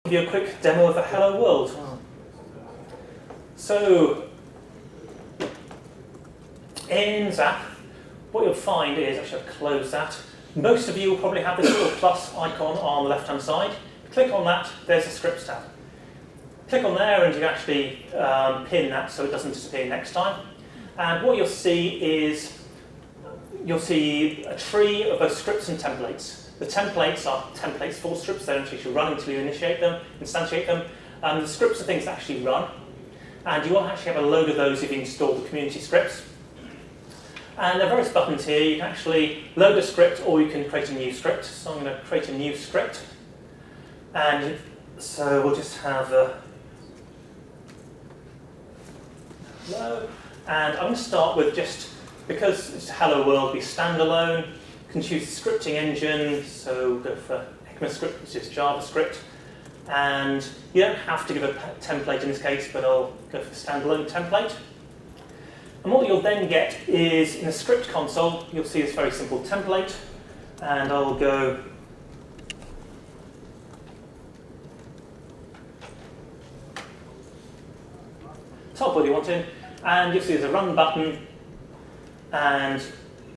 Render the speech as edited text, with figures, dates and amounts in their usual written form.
give you a quick demo of the Hello World. So, in Zap, what you'll find is, actually I've closed that, most of you will probably have this little plus icon on the left-hand side. Click on that, there's a scripts tab. Click on there and you actually pin that so it doesn't disappear next time. And what you'll see is, you'll see a tree of both scripts and templates. The templates are templates for scripts. They don't actually run until you initiate them, instantiate them. The scripts are things that actually run. And you will actually have a load of those if you install the community scripts. And there are various buttons here. You can actually load a script or you can create a new script. So I'm going to create a new script. And so we'll just have a hello. And I'm going to start with just, because it's Hello World, be standalone. You can choose the scripting engine, so go for ECMAScript, which is JavaScript. And you don't have to give a template in this case, but I'll go for the standalone template. And what you'll then get is, in the script console, you'll see this very simple template. And I'll go type what you want in, and you'll see there's a run button, and